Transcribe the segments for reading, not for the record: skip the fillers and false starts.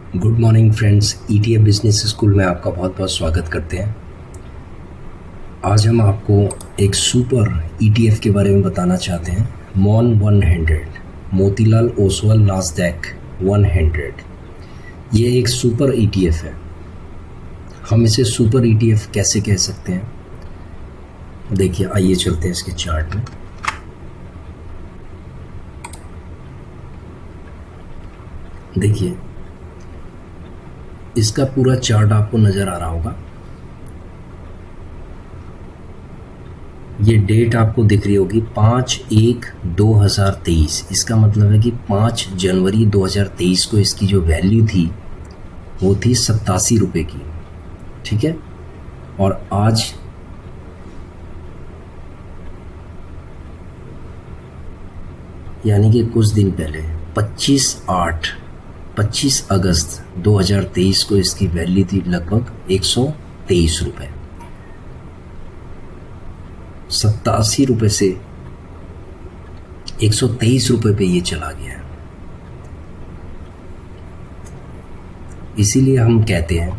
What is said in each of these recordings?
Good morning friends, ETF business school में आपका बहुत बहुत स्वागत करते हैं। आज हम आपको एक सुपर ईटीएफ के बारे में बताना चाहते हैं। मॉन 100, मोतीलाल ओसवाल नास्डैक 100। ये एक सुपर ईटीएफ है। हम इसे सुपर ईटीएफ कैसे कह सकते हैं? देखिए, आइए चलते हैं इसके चार्ट में। देखिए, इसका पूरा चार्ट आपको नज़र आ रहा होगा। ये डेट आपको दिख रही होगी 5/1/2023। इसका मतलब है कि 5 जनवरी 2023 को इसकी जो वैल्यू थी वो थी 87 रुपये की। ठीक है, और आज यानी कि कुछ दिन पहले 25 अगस्त 2023 को इसकी वैल्यू थी लगभग 123 रुपये। 87 रुपये से 123 रुपये पे ये चला गया है। इसीलिए हम कहते हैं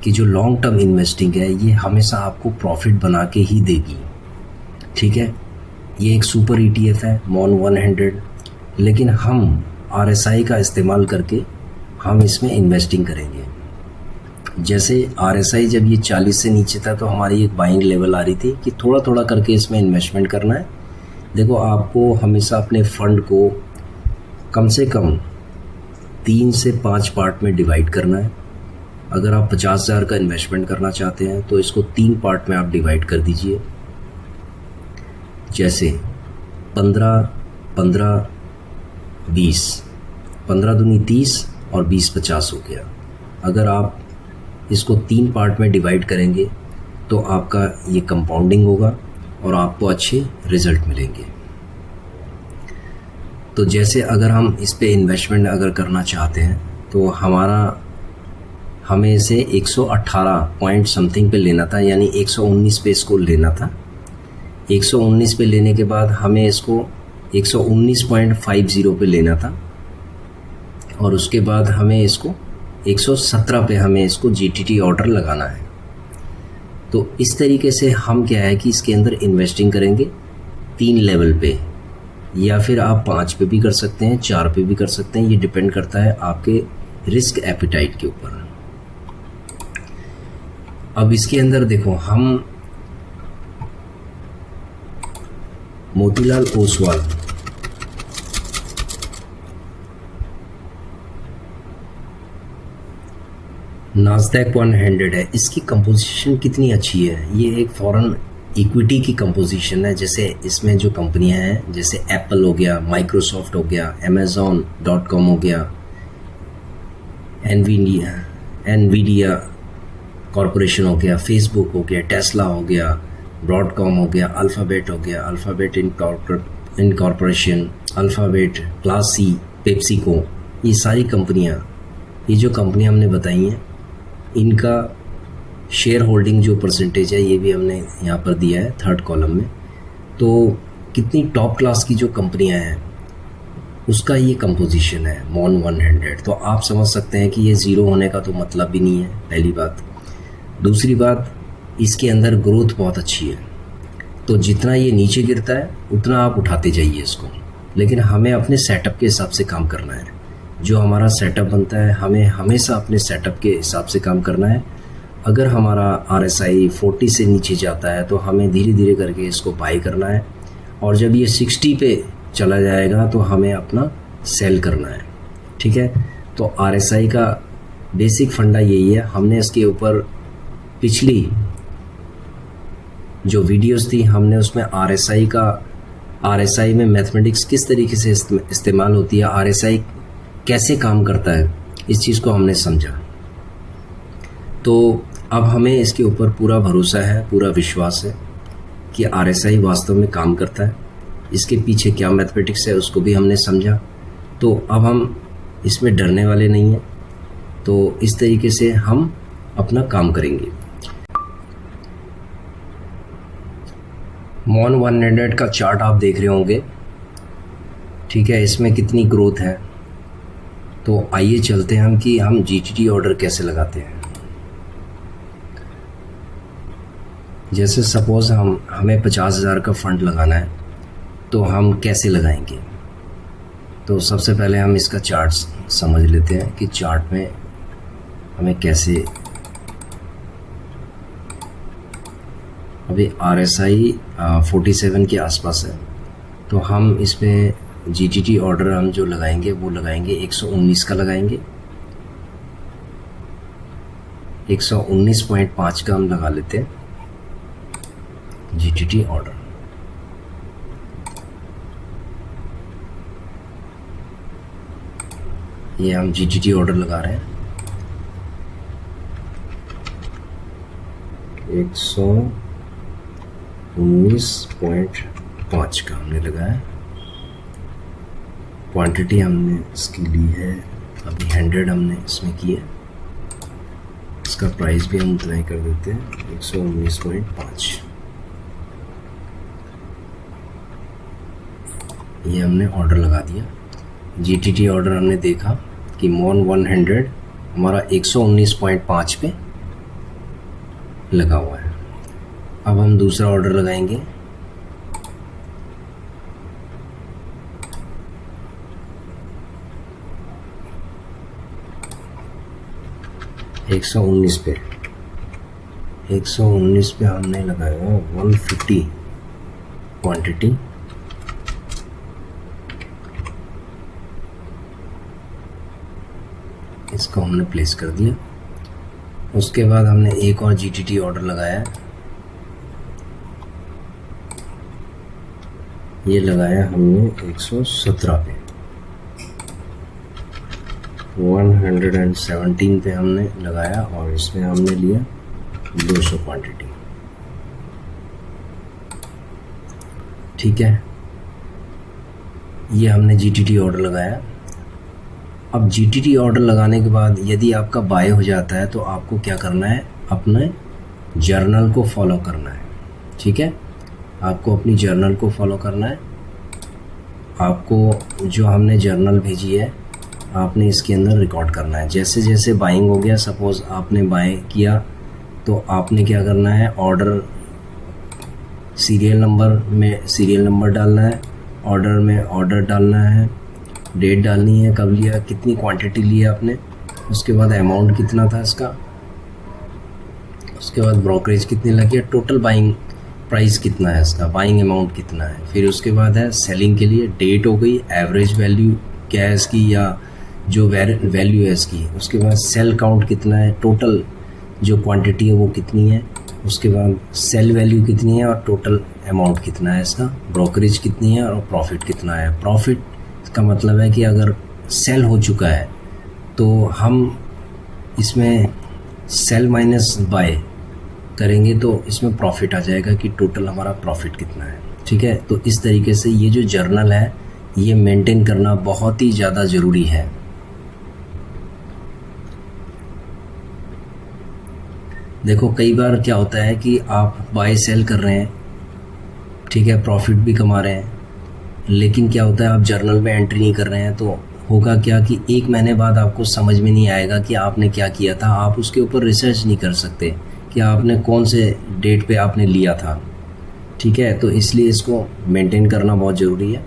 कि जो लॉन्ग टर्म इन्वेस्टिंग है ये हमेशा आपको प्रॉफिट बना के ही देगी। ठीक है, ये एक सुपर ईटीएफ है मॉन 100, लेकिन हम आरएसआई का इस्तेमाल करके हम इसमें इन्वेस्टिंग करेंगे। जैसे आरएसआई जब ये 40 से नीचे था तो हमारी एक बाइंग लेवल आ रही थी कि थोड़ा थोड़ा करके इसमें इन्वेस्टमेंट करना है। देखो, आपको हमेशा अपने फंड को कम से कम 3 से 5 पार्ट में डिवाइड करना है। अगर आप 50,000 का इन्वेस्टमेंट करना चाहते हैं तो इसको 3 पार्ट में आप डिवाइड कर दीजिए। जैसे 15, 15, 20, 15 दूनी 30 और 20 50 हो गया। अगर आप इसको 3 पार्ट में डिवाइड करेंगे तो आपका ये कंपाउंडिंग होगा और आपको अच्छे रिजल्ट मिलेंगे। तो जैसे अगर हम इस पे इन्वेस्टमेंट अगर करना चाहते हैं तो हमें इसे 118 पॉइंट समथिंग पे लेना था, यानी 119 पे इसको लेना था। 119 पे लेने के बाद हमें इसको 119.50 पे लेना था और उसके बाद हमें इसको 117 पे हमें इसको जीटीटी ऑर्डर लगाना है। तो इस तरीके से हम क्या है कि इसके अंदर इन्वेस्टिंग करेंगे 3 लेवल पे, या फिर आप 5 पे भी कर सकते हैं, 4 पे भी कर सकते हैं। ये डिपेंड करता है आपके रिस्क एपिटाइट के ऊपर। अब इसके अंदर देखो, हम मोतीलाल ओसवाल नास्डैक 100 है। इसकी कंपोजिशन कितनी अच्छी है। ये एक फॉरेन इक्विटी की कंपोजिशन है। जैसे इसमें जो कंपनियां हैं, जैसे एप्पल हो गया, माइक्रोसॉफ्ट हो गया, amazon.com हो गया, एनवीडिया कॉरपोरेशन हो गया, फेसबुक हो गया, टेस्ला हो गया, ब्रॉडकॉम हो गया, अल्फ़ाबेट हो गया, Alphabet incorporation, Alphabet, class C, PepsiCo, ये सारी कंपनियां, ये जो कंपनियां हमने बताई हैं, इनका शेयर होल्डिंग जो परसेंटेज है ये भी हमने यहाँ पर दिया है 3rd कॉलम में। तो कितनी टॉप क्लास की जो कंपनियां हैं उसका ये कंपोजिशन है मॉन 100। तो आप समझ सकते हैं कि ये ज़ीरो होने का तो मतलब भी नहीं है, पहली बात। दूसरी बात, इसके अंदर ग्रोथ बहुत अच्छी है। तो जितना ये नीचे गिरता है उतना आप उठाते जाइए इसको, लेकिन हमें अपने सेटअप के हिसाब से काम करना है। जो हमारा सेटअप बनता है हमें हमेशा अपने सेटअप के हिसाब से काम करना है। अगर हमारा आरएसआई 40 से नीचे जाता है तो हमें धीरे धीरे करके इसको बाई करना है, और जब ये 60 पे चला जाएगा तो हमें अपना सेल करना है। ठीक है, तो आरएसआई का बेसिक फंडा यही है। हमने इसके ऊपर पिछली जो वीडियोस थी हमने उसमें आरएसआई में मैथमेटिक्स किस तरीके से इस्तेमाल होती है, आरएसआई कैसे काम करता है, इस चीज़ को हमने समझा। तो अब हमें इसके ऊपर पूरा भरोसा है, पूरा विश्वास है कि आरएसआई वास्तव में काम करता है। इसके पीछे क्या मैथमेटिक्स है उसको भी हमने समझा। तो अब हम इसमें डरने वाले नहीं हैं। तो इस तरीके से हम अपना काम करेंगे। मॉन 100 का चार्ट आप देख रहे होंगे। ठीक है, इसमें कितनी ग्रोथ है। तो आइए चलते हैं हम कि हम जीटीटी ऑर्डर कैसे लगाते हैं। जैसे सपोज़ हमें 50,000 का फ़ंड लगाना है, तो हम कैसे लगाएंगे। तो सबसे पहले हम इसका चार्ट समझ लेते हैं कि चार्ट में हमें कैसे, अभी RSI 47 के आसपास है, तो हम इस पर जीटीटी ऑर्डर हम जो लगाएंगे वो लगाएंगे 119 का लगाएंगे। 119.5 का हम लगा लेते हैं जीटीटी ऑर्डर। ये हम जीटीटी ऑर्डर लगा रहे हैं 119.5 का हमने लगाया। क्वांटिटी हमने इसकी ली है अभी 100 हमने इसमें की है। इसका प्राइस भी हम उतना ही कर देते हैं 119.5। ये हमने ऑर्डर लगा दिया। जीटीटी ऑर्डर हमने देखा कि मोन 100 हमारा 119.5 पे लगा हुआ है। अब हम दूसरा ऑर्डर लगाएंगे 119 पे। 119 पे हमने लगाया 150 क्वांटिटी। इसको हमने प्लेस कर दिया। उसके बाद हमने एक और जीटीटी ऑर्डर लगाया, ये लगाया हमने 117 पे। 117 पे हमने लगाया और इसमें हमने लिया 200 क्वांटिटी। ठीक है, ये हमने जीटीटी ऑर्डर लगाया। अब जीटीटी ऑर्डर लगाने के बाद यदि आपका बाय हो जाता है तो आपको क्या करना है, अपने जर्नल को फॉलो करना है। ठीक है, आपको अपनी जर्नल को फॉलो करना है। आपको जो हमने जर्नल भेजी है आपने इसके अंदर रिकॉर्ड करना है। जैसे जैसे बाइंग हो गया, सपोज़ आपने बाय किया तो आपने क्या करना है, ऑर्डर सीरियल नंबर में सीरियल नंबर डालना है, ऑर्डर में ऑर्डर डालना है, डेट डालनी है, कब लिया, कितनी क्वांटिटी लिया आपने, उसके बाद अमाउंट कितना था इसका, उसके बाद ब्रोकरेज कितनी लगी है, टोटल बाइंग प्राइस कितना है इसका, बाइंग अमाउंट कितना है। फिर उसके बाद है सेलिंग के लिए डेट हो गई, एवरेज वैल्यू क्या है इसकी या जो वैल्यू है इसकी। उसके बाद सेल काउंट कितना है, टोटल जो क्वांटिटी है वो कितनी है। उसके बाद सेल वैल्यू कितनी है और टोटल अमाउंट कितना है इसका, ब्रोकरेज कितनी है और प्रॉफिट कितना है। प्रॉफिट का मतलब है कि अगर सेल हो चुका है तो हम इसमें सेल माइनस बाय करेंगे तो इसमें प्रॉफिट आ जाएगा कि टोटल हमारा प्रॉफिट कितना है। ठीक है, तो इस तरीके से ये जो जर्नल है ये मेंटेन करना बहुत ही ज़्यादा ज़रूरी है। देखो कई बार क्या होता है कि आप बाय सेल कर रहे हैं, ठीक है, प्रॉफिट भी कमा रहे हैं, लेकिन क्या होता है आप जर्नल में एंट्री नहीं कर रहे हैं तो होगा क्या कि 1 महीने बाद आपको समझ में नहीं आएगा कि आपने क्या किया था। आप उसके ऊपर रिसर्च नहीं कर सकते कि आपने कौन से डेट पे आपने लिया था। ठीक है, तो इसलिए इसको मेंटेन करना बहुत ज़रूरी है।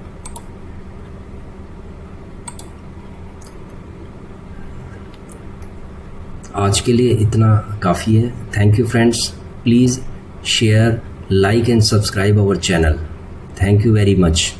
आज के लिए इतना काफ़ी है। Thank you friends, please share, like and subscribe our channel. Thank you very much.